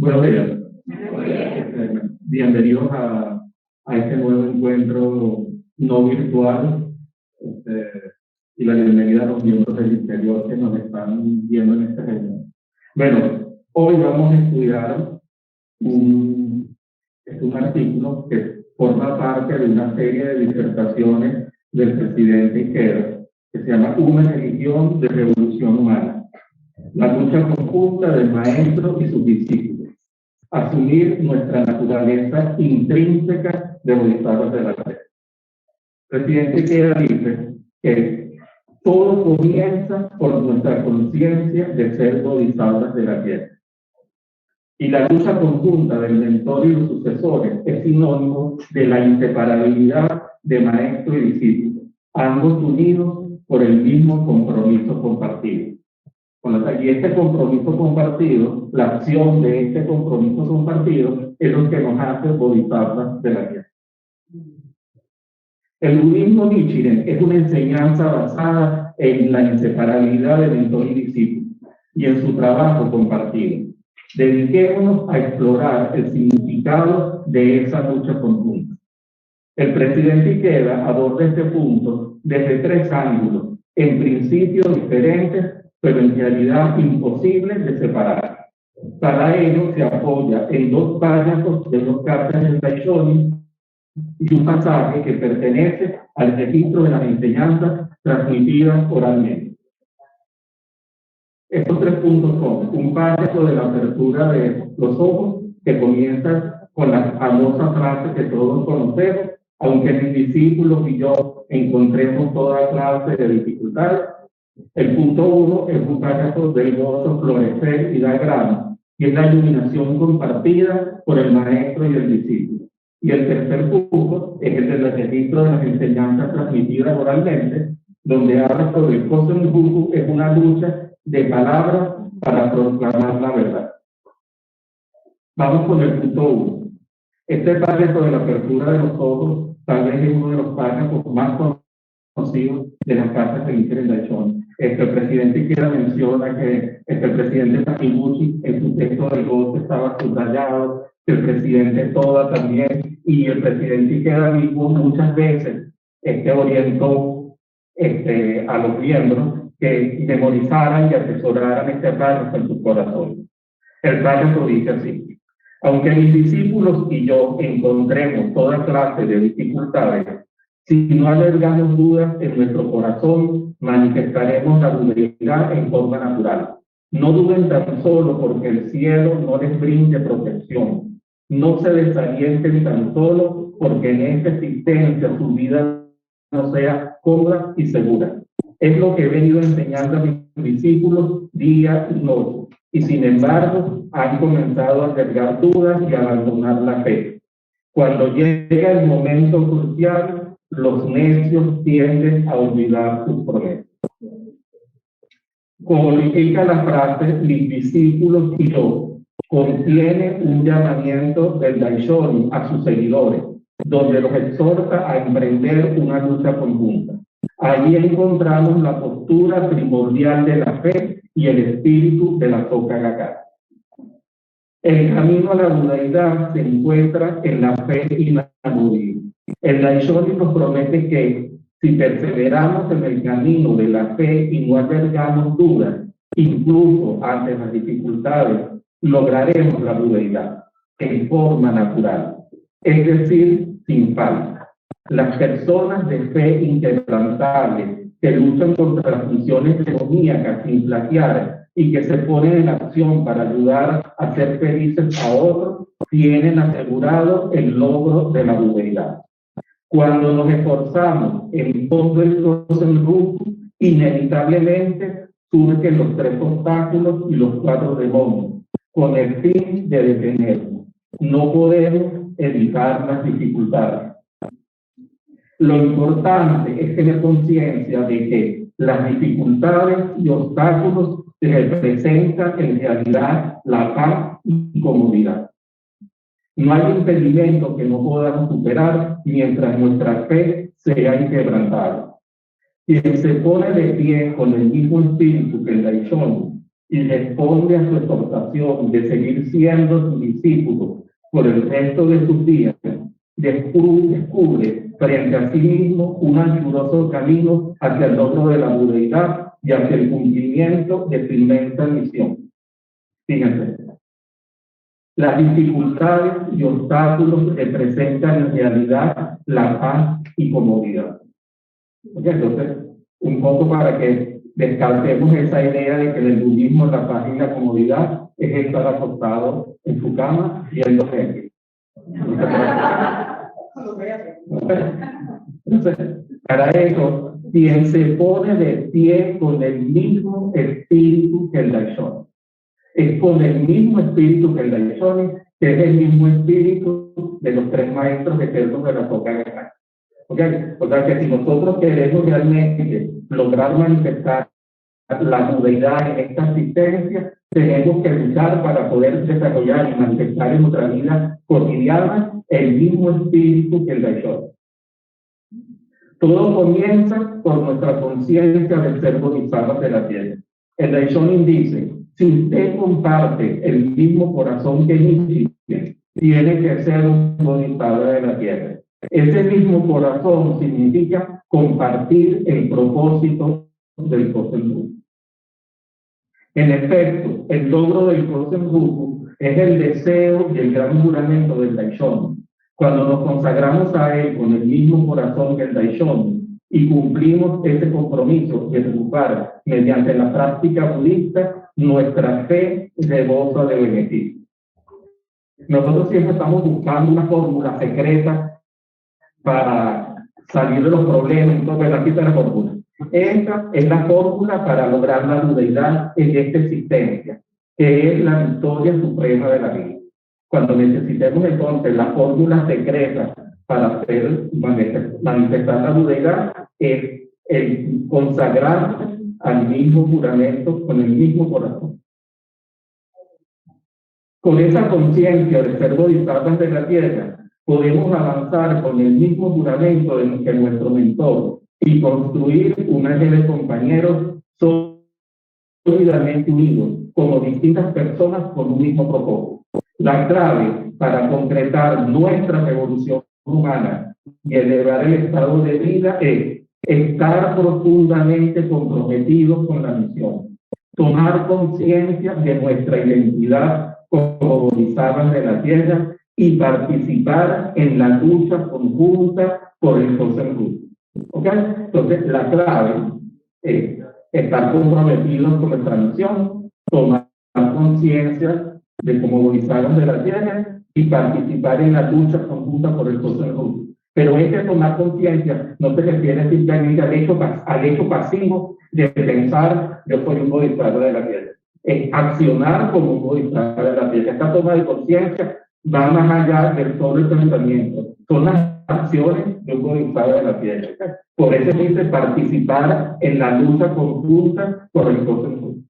Buenos días. Bienvenidos a este nuevo encuentro no virtual y la bienvenida a los miembros del interior que nos están viendo en esta reunión. Bueno, hoy vamos a estudiar un artículo que forma parte de una serie de disertaciones del presidente Ikeda, que se llama Una religión de revolución humana, la lucha conjunta del maestro y sus discípulos, asumir nuestra naturaleza intrínseca de bodhisattvas de la fe. El presidente Ikeda dice que todo comienza por nuestra conciencia de ser bodhisattvas de la tierra. Y la lucha conjunta del mentor y los sucesores es sinónimo de la inseparabilidad de maestro y discípulo, ambos unidos por el mismo compromiso compartido. Y este compromiso compartido, la acción de este compromiso compartido, es lo que nos hace bodhisattvas de la tierra. El budismo Nichiren es una enseñanza basada en la inseparabilidad de mentor y discípulo y en su trabajo compartido. Dediquémonos a explorar el significado de esa lucha conjunta. El presidente Ikeda aborda este punto desde tres ángulos, en principio diferentes, pero en realidad imposibles de separar. Para ello se apoya en dos párrafos de los cartas del Daishonin y un pasaje que pertenece al registro de las enseñanzas transmitidas oralmente. Estos tres puntos son un párrafo de la apertura de los ojos, que comienza con la famosa frase que todos conocemos: aunque mis discípulos y yo encontremos toda clase de dificultades. El punto 1 es un párrafo del gozo, florecer y dar grano, y es la iluminación compartida por el maestro y el discípulo. Y el tercer punto es el del registro de las enseñanzas transmitidas oralmente, donde habla sobre el Kosen Ruku, es una lucha de palabras para proclamar la verdad. Vamos con el punto 1. Este párrafo de la apertura de los ojos tal vez es uno de los párrafos más conocidos de las cartas de Nichiren Daishonin. El presidente Ikeda menciona que el presidente Takiguchi en su texto del gozo estaba subrayado, que el presidente Toda también, y el presidente Ikeda mismo muchas veces orientó a los miembros que memorizaran y atesoraran este párrafo en su corazón. El párrafo dice así: aunque mis discípulos y yo encontremos toda clase de dificultades, si no albergamos dudas en nuestro corazón, manifestaremos la budeidad en forma natural. No duden tan solo porque el cielo no les brinde protección. No se desalienten tan solo porque en esta existencia su vida no sea cómoda y segura. Es lo que he venido enseñando a mis discípulos día y noche, y sin embargo han comenzado a albergar dudas y a abandonar la fe. Cuando llega el momento crucial, los necios tienden a olvidar sus promesas. Como indica la frase, mis discípulos y yo, contiene un llamamiento del Daishonin a sus seguidores, donde los exhorta a emprender una lucha conjunta. Allí encontramos la postura primordial de la fe y el espíritu de la Soka Gakkai. El camino a la budeidad se encuentra en la fe inamovible. El Daishonin nos promete que si perseveramos en el camino de la fe y no albergamos dudas, incluso ante las dificultades, lograremos la budeidad en forma natural, es decir, sin falta. Las personas de fe inquebrantable que luchan contra las funciones demoníacas sin flaquear y que se ponen en acción para ayudar a ser felices a otros, tienen asegurado el logro de la budeidad. Cuando nos esforzamos en todo el Kosen Ruku, inevitablemente surgen los tres obstáculos y los cuatro demonios, con el fin de detenernos. No podemos evitar las dificultades. Lo importante es tener conciencia de que las dificultades y obstáculos representan en realidad la paz y comodidad. No hay impedimento que no podamos superar mientras nuestra fe sea inquebrantable. Quien se pone de pie con el mismo espíritu que el Daishonin y responde a su exhortación de seguir siendo su discípulo por el resto de sus días, descubre frente a sí mismo un anchuroso camino hacia el logro de la budeidad y hacia el cumplimiento de su inmensa misión. Fíjense, las dificultades y obstáculos representan en realidad la paz y comodidad. Entonces, un poco para que descartemos esa idea de que en el budismo la paz y la comodidad es estar acostado en su cama viendo Netflix. Entonces, para eso, quien se pone de pie con el mismo espíritu que el Daishonin, es con el mismo espíritu que el Daishonin, que es el mismo espíritu de los tres maestros eternos de la Soka Gakkai. ¿Okay? O sea que si nosotros queremos realmente lograr manifestar la budeidad en esta existencia, tenemos que luchar para poder desarrollar y manifestar en nuestra vida cotidiana el mismo espíritu que el Daishonin. Todo comienza por nuestra conciencia del ser bodhisattva de la tierra. El Daishonin dice, si usted comparte el mismo corazón que Nishi, tiene que ser un bodhisattva de la tierra. Ese mismo corazón significa compartir el propósito del Kosen-ruku. En efecto, el logro del Kosen-ruku es el deseo y el gran juramento del Daishonin. Cuando nos consagramos a él con el mismo corazón que el Daishonin y cumplimos ese compromiso de educar mediante la práctica budista, nuestra fe rebosa de beneficio. Nosotros siempre estamos buscando una fórmula secreta para salir de los problemas, entonces aquí está la fórmula. Esta es la fórmula para lograr la budeidad en esta existencia, que es la victoria suprema de la vida. Cuando necesitemos entonces la fórmula secreta para hacer manifestar la budeidad, es el consagrar al mismo juramento con el mismo corazón. Con esa conciencia de ser bodhisattvas de la tierra, podemos avanzar con el mismo juramento que nuestro mentor y construir una red de compañeros sólidamente unidos, como distintas personas con un mismo propósito. La clave para concretar nuestra revolución humana y elevar el estado de vida es estar profundamente comprometidos con la misión, tomar conciencia de nuestra identidad como bodhisattvas de la tierra y participar en la lucha conjunta por el Kosen-ruku. ¿Okay? Entonces, la clave es estar comprometidos con nuestra misión, tomar conciencia de como bodhisattvas de la tierra y participar en la lucha conjunta por el Kosen-ruku. Pero este tomar conciencia no se refiere simplemente al hecho pasivo de pensar yo soy un bodhisattva de la tierra. Es accionar como un bodhisattva de la tierra. Esta toma de conciencia va más allá del solo pensamiento. Son las acciones de un bodhisattva de la tierra. Por eso dice participar en la lucha conjunta por el Kosen-ruku.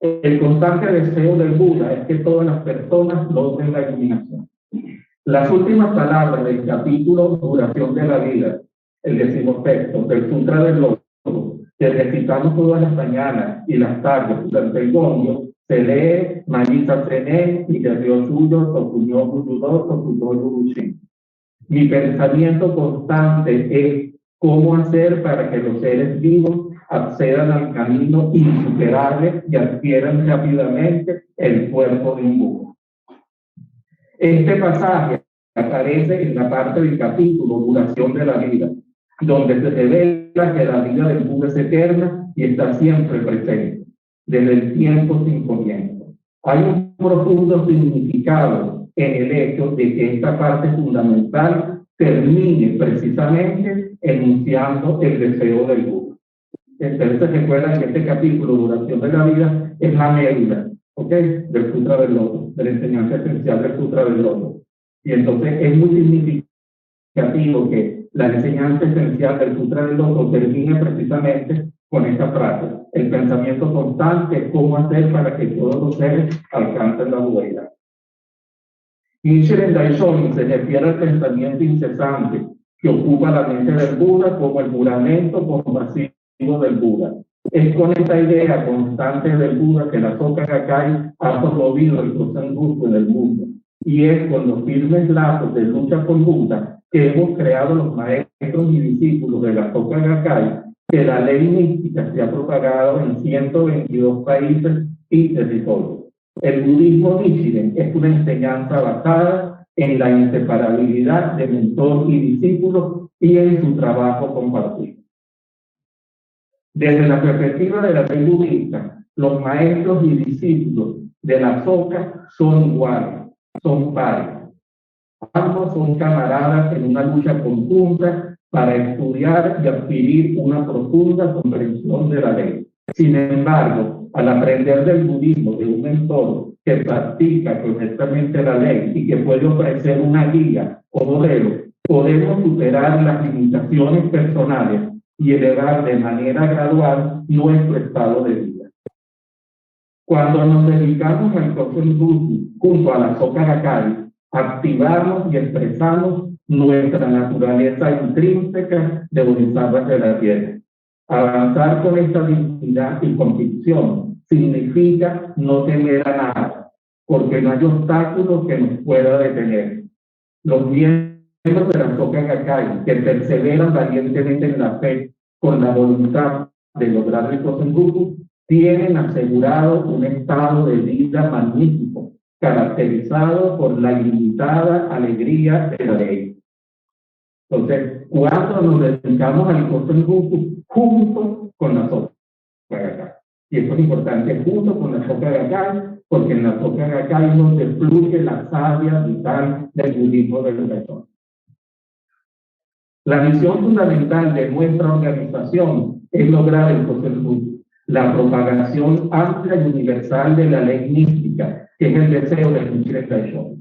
El constante deseo del Buda es que todas las personas logren la iluminación. Las últimas palabras del capítulo Duración de la Vida, el 16º del Sutra del Loto, que recitamos todas las mañanas y las tardes durante el Gongyo, se lee Mayita Senen y de Dios suyo, Tokuño Burudo, Tokuño Burushin. Mi pensamiento constante es cómo hacer para que los seres vivos accedan al camino insuperable y adquieran rápidamente el cuerpo de un Buda. Este pasaje aparece en la parte del capítulo Duración de la Vida, donde se revela que la vida del Buda es eterna y está siempre presente, desde el tiempo sin comienzo. Hay un profundo significado en el hecho de que esta parte fundamental termine precisamente enunciando el deseo del Buda. Entonces recuerdan que este capítulo, Duración de la Vida, es la médula, ¿ok?, del Sutra del Loto, de la enseñanza esencial del Sutra del Loto. Y entonces es muy significativo que la enseñanza esencial del Sutra del Loto termine precisamente con esta frase: el pensamiento constante, cómo hacer para que todos los seres alcancen la budeidad. Nichiren Daishonin se refiere al pensamiento incesante que ocupa la mente del Buda como el juramento compasivo del Buda. Es con esta idea constante del Buda que la Soka Gakkai ha promovido el Kosen Rufu en el mundo. Y es con los firmes lazos de lucha conjunta que hemos creado los maestros y discípulos de la Soka Gakkai que la ley mística se ha propagado en 122 países y territorios. El budismo Nichiren es una enseñanza basada en la inseparabilidad de mentor y discípulo y en su trabajo compartido. Desde la perspectiva de la ley budista, los maestros y discípulos de la Soka son iguales, son pares. Ambos son camaradas en una lucha conjunta para estudiar y adquirir una profunda comprensión de la ley. Sin embargo, al aprender del budismo de un mentor que practica correctamente la ley y que puede ofrecer una guía o modelo, podemos superar las limitaciones personales y elevar de manera gradual nuestro estado de vida. Cuando nos dedicamos al Kosen Rufu junto a la Soka Gakkai, activamos y expresamos nuestra naturaleza intrínseca de bodhisattvas de la tierra. Avanzar con esta dignidad y convicción significa no temer a nada, porque no hay obstáculo que nos pueda detener. Los miembros de la Soka Gakkai que perseveran valientemente en la fe con la voluntad de lograr el Kosen Rufu tienen asegurado un estado de vida magnífico, caracterizado por la ilimitada alegría de la ley. Entonces, cuando nos dedicamos al Kosen Rufu junto con la Soka Gakkai, y esto es importante, junto con la Soka Gakkai, porque en la Soka Gakkai nos fluye la savia vital del budismo de la persona. La misión fundamental de nuestra organización es lograr el Kosen Rufu, la propagación amplia y universal de la ley mística, que es el deseo de Nichiren Daishonin.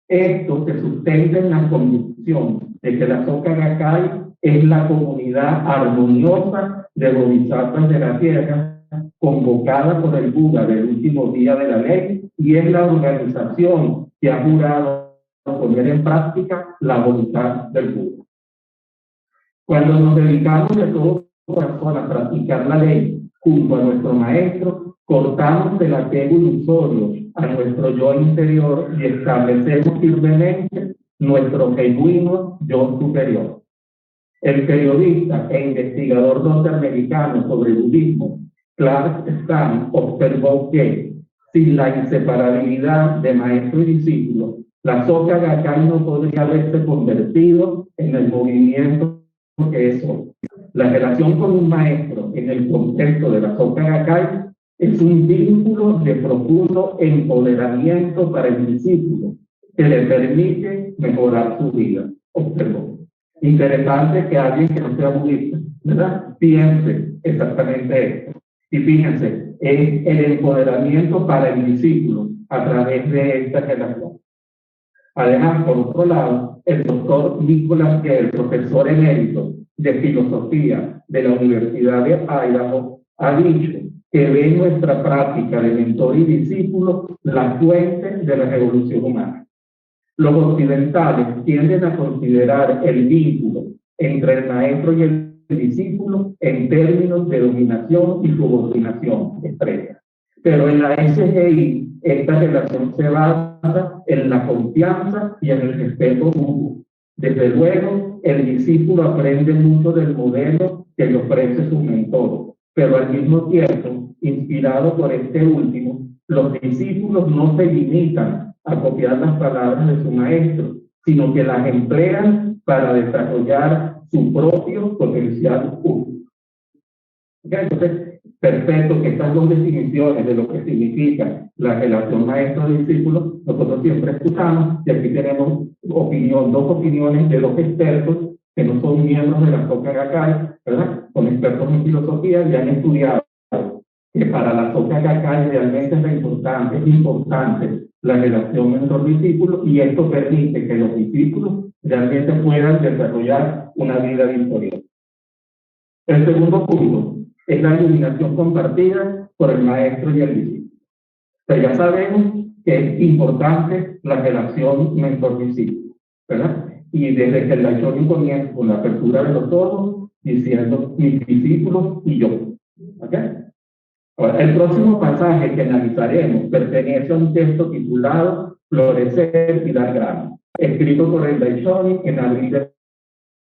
Esto se sustenta en la convicción de que la Soka Gakkai es la comunidad armoniosa de bodhisattvas de la tierra, convocada por el Buda del último día de la ley, y es la organización que ha jurado poner en práctica la voluntad del Buda. Cuando nos dedicamos de todo corazón a practicar la ley junto a nuestro maestro, cortamos el apego ilusorio a nuestro yo interior y establecemos firmemente nuestro genuino yo superior. El periodista e investigador norteamericano sobre budismo, Clark Stan, observó que sin la inseparabilidad de maestro y discípulo, la Soka Gakkai no podría haberse convertido en el movimiento que es hoy. La relación con un maestro en el contexto de la Soka Gakkai es un vínculo de profundo empoderamiento para el discípulo que le permite mejorar su vida. Observó. Interesante que alguien que no sea budista, ¿verdad?, piense exactamente esto. Y fíjense, es el empoderamiento para el discípulo a través de esta relación. Además, por otro lado, el doctor Nicholas Gell, profesor emérito de filosofía de la Universidad de Idaho, ha dicho que ve en nuestra práctica de mentor y discípulo la fuente de la revolución humana. Los occidentales tienden a considerar el vínculo entre el maestro y el discípulo en términos de dominación y subordinación estrecha. Pero en la SGI, esta relación se basa en la confianza y en el respeto mutuo. Desde luego, el discípulo aprende mucho del modelo que le ofrece su mentor, pero al mismo tiempo, inspirado por este último, los discípulos no se limitan a copiar las palabras de su maestro, sino que las emplean para desarrollar su propio potencial único. Entonces, perfecto que estas dos definiciones de lo que significa la relación maestro-discípulo, nosotros siempre escuchamos, y aquí tenemos dos opiniones de dos expertos que no son miembros de la Soka Gakkai, ¿verdad? Son expertos en filosofía y han estudiado que para la Soka Gakkai realmente es importante la relación mentor-discípulo, y esto permite que los discípulos realmente puedan desarrollar una vida victoriosa. El segundo punto es la iluminación compartida por el maestro y el discípulo. Pero ya sabemos que es importante la relación mentor-discípulo, ¿verdad? Y desde que el Daishonin comienza con la apertura de los ojos, diciendo mis discípulos y yo. ¿Ok? Ahora, el próximo pasaje que analizaremos pertenece a un texto titulado Florecer y dar grano, escrito por el Daishoni en abril de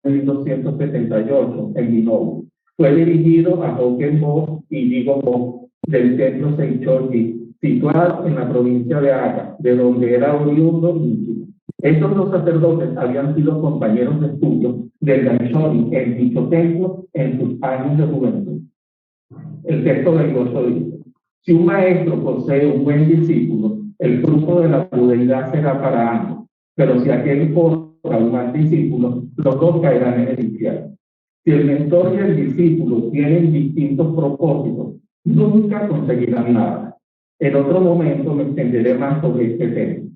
1278 en Minobu. Fue dirigido a Hokenbo y Jigobo del centro Seichoji, situado en la provincia de Aga, de donde era oriundo Nishi. Estos dos sacerdotes habían sido compañeros de estudio del Daishoni en dicho templo en sus años de juventud. El texto del gozo dice: si un maestro posee un buen discípulo, el fruto de la budeidad será para ambos, pero si aquel forja un mal discípulo, los dos caerán en el infierno. Si el mentor y el discípulo tienen distintos propósitos, nunca conseguirán nada. En otro momento me extenderé más sobre este tema.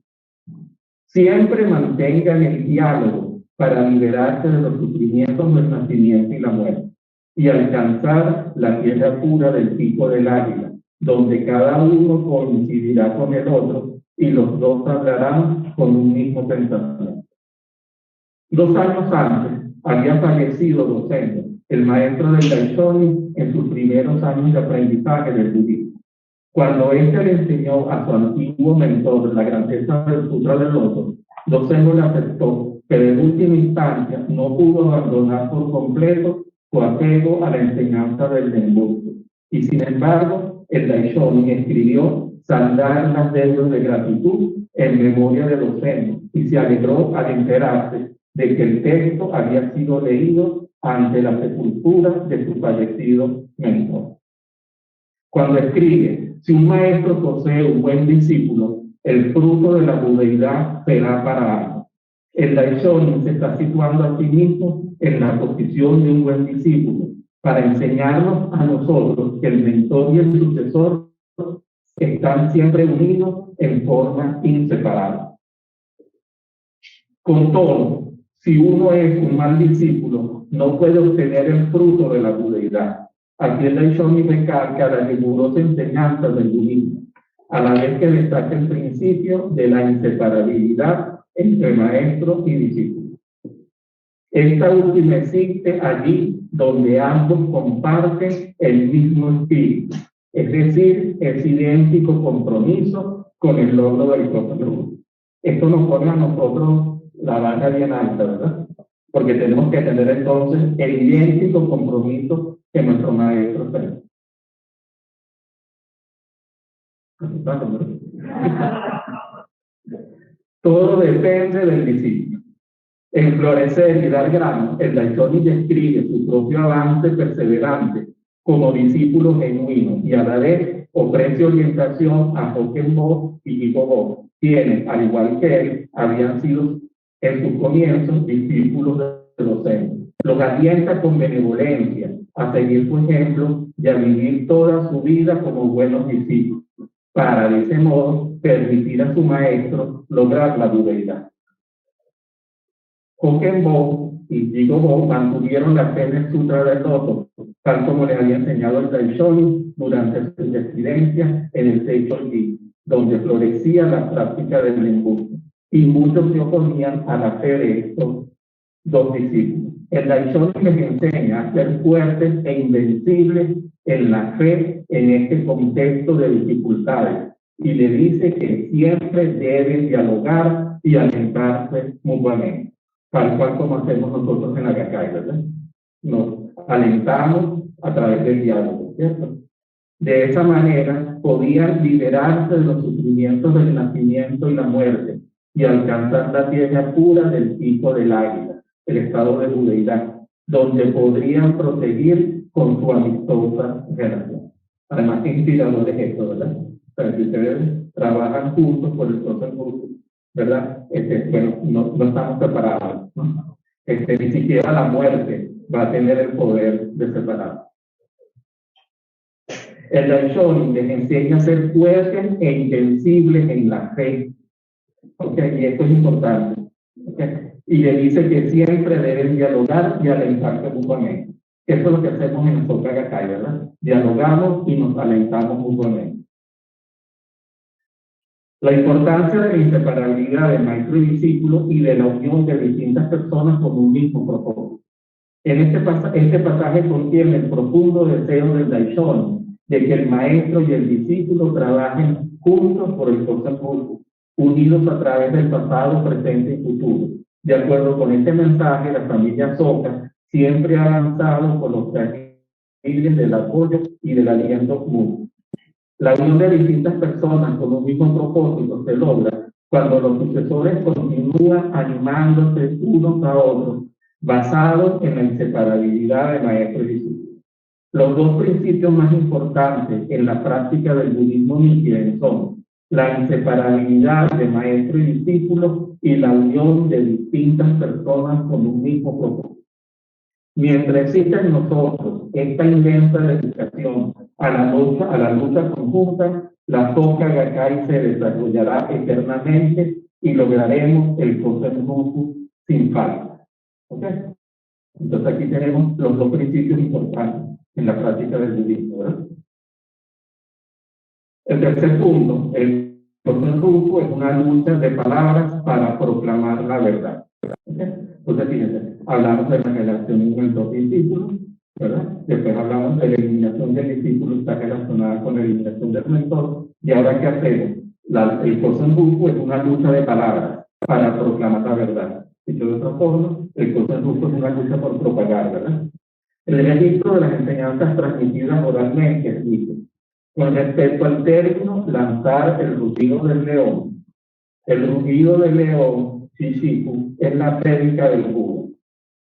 Siempre mantengan el diálogo para liberarse de los sufrimientos del nacimiento y la muerte, y alcanzar la tierra pura del pico del águila, donde cada uno coincidirá con el otro y los dos hablarán con un mismo pensamiento. 2 años antes había fallecido Docente, el maestro del Daishoni, en sus primeros años de aprendizaje del budismo. Cuando éste le enseñó a su antiguo mentor la grandeza del Sutra del Loto, Dosengo le aceptó, pero en última instancia no pudo abandonar por completo su apego a la enseñanza del Zenbutsu. Y sin embargo, el Daishoni escribió saldar las deudas de gratitud en memoria de Dosengo y se alegró al enterarse de que el texto había sido leído ante la sepultura de su fallecido mentor. Cuando escribe: si un maestro posee un buen discípulo, el fruto de la budeidad será para ambos. El Daishoni se está situando a sí mismo en la posición de un buen discípulo para enseñarnos a nosotros que el mentor y el sucesor están siempre unidos en forma inseparable. Con todo, si uno es un mal discípulo, no puede obtener el fruto de la budeidad. Aquí el Daishoni recalca la rigurosa enseñanza del budismo, a la vez que destaca el principio de la inseparabilidad entre maestro y discípulo. Esta última existe allí donde ambos comparten el mismo espíritu, es decir, es idéntico compromiso con el logro del propio. Esto nos pone a nosotros la vara bien alta, ¿verdad? Porque tenemos que tener entonces el idéntico compromiso que nuestro maestro tiene. Todo depende del discípulo. En Florecer y dar grano, el Daishoni describe su propio avance perseverante como discípulo genuino y a la vez ofrece orientación a Hokenbo y Jigobo, quienes, al igual que él, habían sido en sus comienzos discípulos de los Zen. Los alienta con benevolencia a seguir su ejemplo y a vivir toda su vida como buenos discípulos, para de ese modo permitir a su maestro lograr la budeidad. Hokenbo y Jigobo mantuvieron la fe en el Sutra del Loto, tal como les había enseñado el Daishoni durante su residencia en el Seichoji, donde florecía la práctica del Zenbutsu, y muchos se oponían a la fe de estos dos discípulos. El Daishoni les enseña a ser fuertes e invencibles en la fe en este contexto de dificultades, y le dice que siempre deben dialogar y alentarse mutuamente, tal cual como hacemos nosotros en la Gakkai, ¿verdad? Nos alentamos a través del diálogo, ¿cierto? De esa manera podían liberarse de los sufrimientos del nacimiento y la muerte y alcanzar la tierra pura del pico del águila, el estado de budeidad, donde podrían proseguir con su amistosa relación. Además, qué inspirador es esto, ¿verdad? O sea, si ustedes trabajan juntos por el proceso, ¿verdad? Bueno, no estamos separados, ¿no? Ni siquiera la muerte va a tener el poder de separar. El Daishoni les enseña a ser fuertes e invencibles en la fe. ¿Okay? Y esto es importante. ¿Okay? Y le dice que siempre deben dialogar y alentarse mutuamente. Eso es lo que hacemos en Soka Gakkai, ¿verdad? Dialogamos y nos alentamos mutuamente. La importancia de la inseparabilidad de maestro y discípulo y de la unión de distintas personas con un mismo propósito. Este pasaje contiene el profundo deseo del Daishonin de que el maestro y el discípulo trabajen juntos por el Kosen-rufu, unidos a través del pasado, presente y futuro. De acuerdo con este mensaje, la familia Soka siempre ha avanzado por los carriles del apoyo y del aliento mutuo. La unión de distintas personas con un mismo propósito se logra cuando los sucesores continúan animándose unos a otros, basados en la inseparabilidad de maestro y discípulo. Los dos principios más importantes en la práctica del budismo Nichiren son la inseparabilidad de maestro y discípulo y la unión de distintas personas con un mismo propósito. Mientras exista en nosotros esta inmensa dedicación a la lucha conjunta, la Soka Gakkai se desarrollará eternamente y lograremos el Kosen-rufu sin falta. ¿Ok? Entonces aquí tenemos los dos principios importantes en la práctica del budismo, ¿verdad? El tercer punto, el Kosen-rufu es una lucha de palabras para proclamar la verdad. ¿Okay? Entonces, fíjense, hablamos de la relación entre los dos discípulos, ¿verdad? Después hablamos de la eliminación del discípulo, está relacionada con la eliminación del mentor, y ahora ¿qué hacemos? El Kosen-rufu es una lucha de palabras para proclamar la verdad. Dicho de otra forma, el Kosen-rufu es una lucha por propagar, ¿verdad? El registro de las enseñanzas transmitidas oralmente dice: con respecto al término lanzar el rugido del león, el rugido del león, Shishiku, es la prédica del Buda.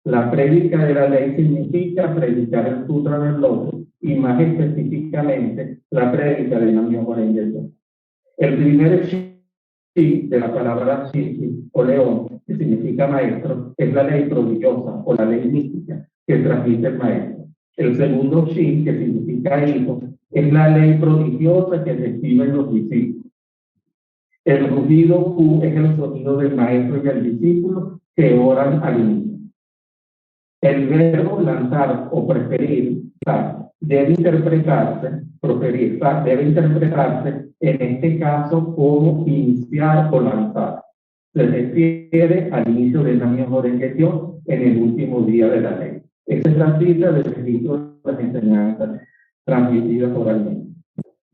La prédica de la ley significa predicar el sutra del loto y más específicamente la prédica de Nam-myoho Renge Kyo. El primer Shi de la palabra Shishi o león, que significa maestro, es la ley prodigiosa o la ley mística que transmite el maestro. El segundo Shi, que significa hijo, es la ley prodigiosa que reciben los discípulos. El rugido Q es el sonido del maestro y el discípulo que oran al inicio. El verbo lanzar o preferir debe interpretarse, debe interpretarse en este caso como iniciar o lanzar. Se refiere al inicio del Nam-myoho Renge Kyo en el último día de la ley. Esta es la cita del registro de las enseñanzas transmitidas oralmente.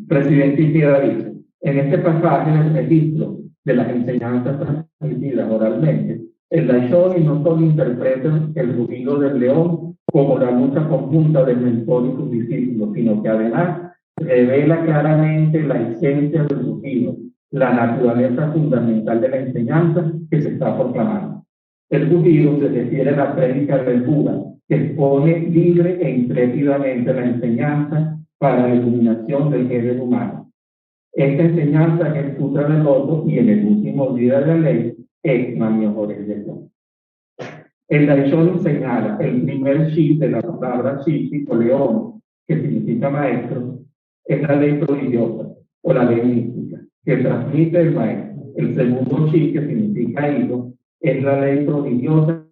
Presidente Ikeda dice: en este pasaje del registro de las enseñanzas transmitidas oralmente, el Daishonin no solo interpreta el rugido del león como la lucha conjunta del mentor y sus discípulos, sino que además revela claramente la esencia del rugido, la naturaleza fundamental de la enseñanza que se está proclamando. El rugido se refiere a la prédica del Buda, que expone libre e intrépidamente la enseñanza para la iluminación del género humano. Esta enseñanza es el Sutra del Loto y en el último día de la ley es Nam-myoho Renge Kyo. El Daishonin señala el primer Shi de la palabra Shishi o león, que significa maestro, es la ley prodigiosa o la ley mística que transmite el maestro. El segundo Shi, que significa hijo, es la ley prodigiosa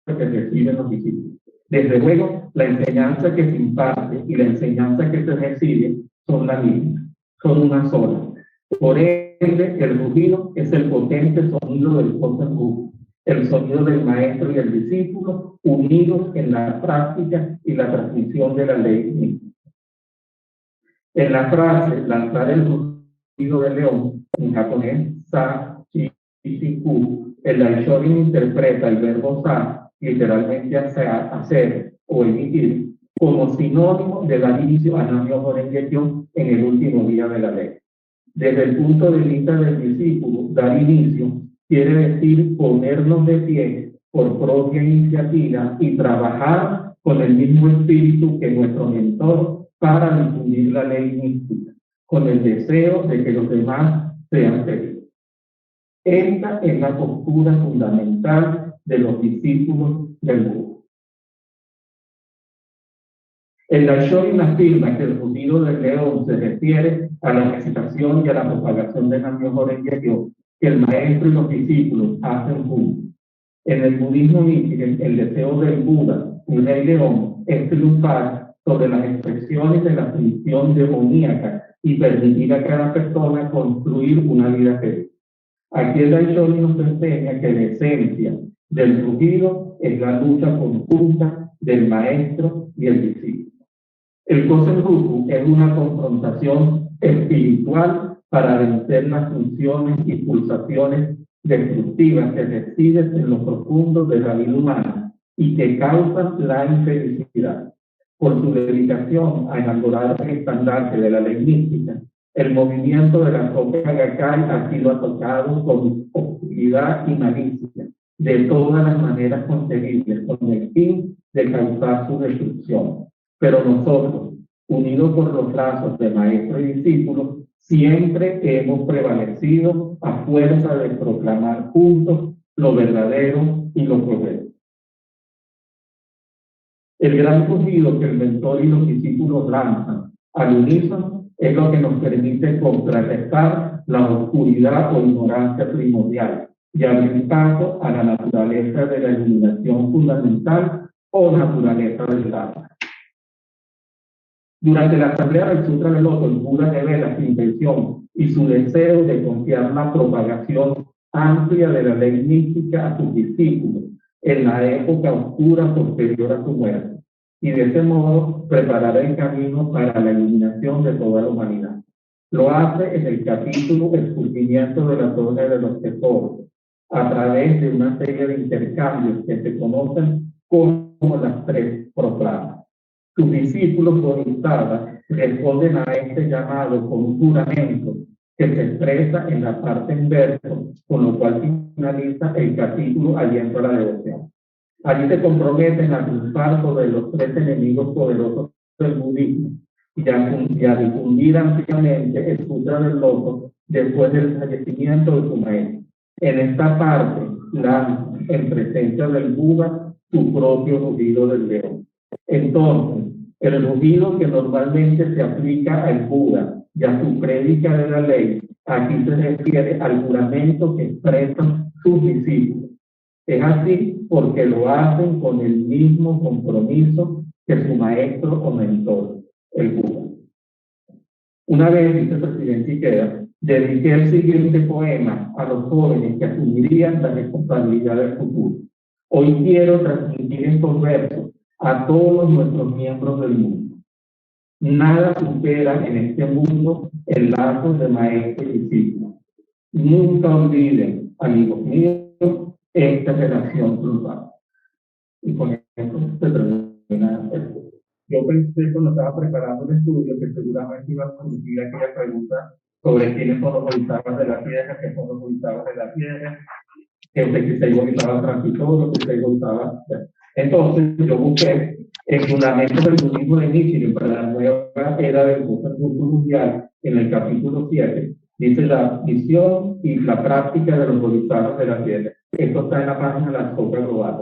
que reciben los discípulos. Desde luego, la enseñanza que se imparte y la enseñanza que se recibe son la misma, son una sola. Por ende, el rugido es el potente sonido del Kosen-rufu, el sonido del maestro y el discípulo unidos en la práctica y la transmisión de la ley mística. En la frase lanzar el rugido del león, en japonés sa Shishi-ku, el Daishonin interpreta el verbo sa, literalmente hacer o emitir, como sinónimo de dar inicio a Nam-myoho Renge Kyo en el último día de la ley. Desde el punto de vista del discípulo, dar inicio quiere decir ponernos de pie por propia iniciativa y trabajar con el mismo espíritu que nuestro mentor para difundir la ley mística, con el deseo de que los demás sean felices. Esta es la postura fundamental de los discípulos del Buda. El Daishonin afirma que el rugido del león se refiere a la recitación y a la propagación de Nam-myoho Renge Kyo que el maestro y los discípulos hacen juntos. En el budismo Nichiren, el deseo del Buda, un rey león, es triunfar sobre las expresiones de la función demoníaca y permitir a cada persona construir una vida feliz. Aquí el Daishonin nos enseña que la esencia del rugido es la lucha conjunta del maestro y el discípulo. El Kosen Rufu es una confrontación espiritual para vencer las funciones y pulsaciones destructivas que residen en lo profundo de la vida humana y que causan la infelicidad. Por su dedicación a elaborar el estandarte de la ley mística, el movimiento de la Soka Gakkai ha sido atacado con oscuridad y malicia de todas las maneras concebibles con el fin de causar su destrucción. Pero nosotros, unidos por los lazos de maestro y discípulo, siempre hemos prevalecido a fuerza de proclamar juntos lo verdadero y lo correcto. El gran rugido que el mentor y los discípulos lanzan al unísono es lo que nos permite contrarrestar la oscuridad o ignorancia primordial y abrir paso a la naturaleza de la iluminación fundamental o naturaleza del alma. Durante la asamblea del Sutra del Loto, el Buda revela su intención y su deseo de confiar la propagación amplia de la ley mística a sus discípulos en la época oscura posterior a su muerte, y de ese modo preparar el camino para la iluminación de toda la humanidad. Lo hace en el capítulo Descubrimiento de la Torre de los Tesoros, a través de una serie de intercambios que se conocen como las tres proclamas. Sus discípulos bodhisattvas responden a este llamado con un juramento que se expresa en la parte en verso, con lo cual finaliza el capítulo Aliento a la Devoción. Allí se comprometen a triunfar sobre los tres enemigos poderosos del budismo y a difundir ampliamente el Sutra del Loto después del fallecimiento de su maestro. En esta parte lanza en presencia del Buda su propio rugido del león. Entonces, el rugido que normalmente se aplica al Buda y a su prédica de la ley, aquí se refiere al juramento que expresan sus discípulos. Es así porque lo hacen con el mismo compromiso que su maestro o mentor, el Buda. Una vez, dice el presidente Ikeda, dediqué el siguiente poema a los jóvenes que asumirían la responsabilidad del futuro. Hoy quiero transmitir estos versos a todos nuestros miembros del mundo. Nada supera en este mundo el lazo de maestro y discípulo. Nunca olviden, amigos míos, esta relación cruzada. Y con esto se termina el curso. Yo pensé cuando estaba preparando el estudio que seguramente iba a surgir aquella pregunta sobre quiénes son los bodhisattvas de la tierra, qué son los bodhisattvas de la tierra, que se bodhisattva transitorio, que se bodhisattva. Entonces yo busqué el fundamento del budismo de Nichiren para la nueva era del mundo mundial en el capítulo 7. Dice la visión y la práctica de los bodhisattvas de la tierra. Esto está en la página de la Soka Global.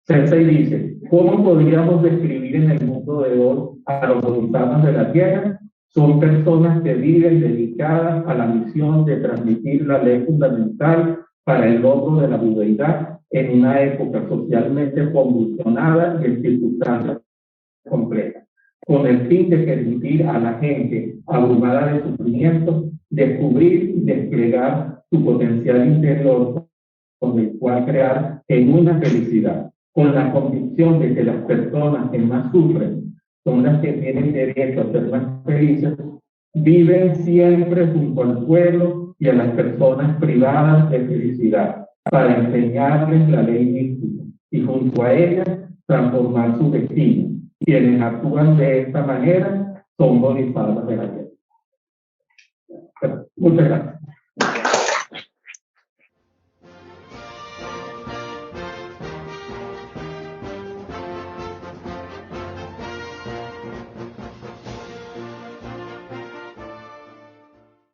Sensei dice, ¿cómo podríamos describir en el mundo de hoy a los bodhisattvas de la tierra? Son personas que viven dedicadas a la misión de transmitir la ley fundamental para el logro de la budeidad en una época socialmente convulsionada y en circunstancias complejas, con el fin de permitir a la gente abrumada de sufrimiento descubrir y desplegar su potencial interior, con el cual crear genuina felicidad, con la convicción de que las personas que más sufren son las que tienen derecho a ser más felices, viven siempre junto al pueblo y a las personas privadas de felicidad para enseñarles la ley mística y junto a ellas transformar su destino. Quienes actúan de esta manera son bodhisattvas de la tierra. Muchas gracias.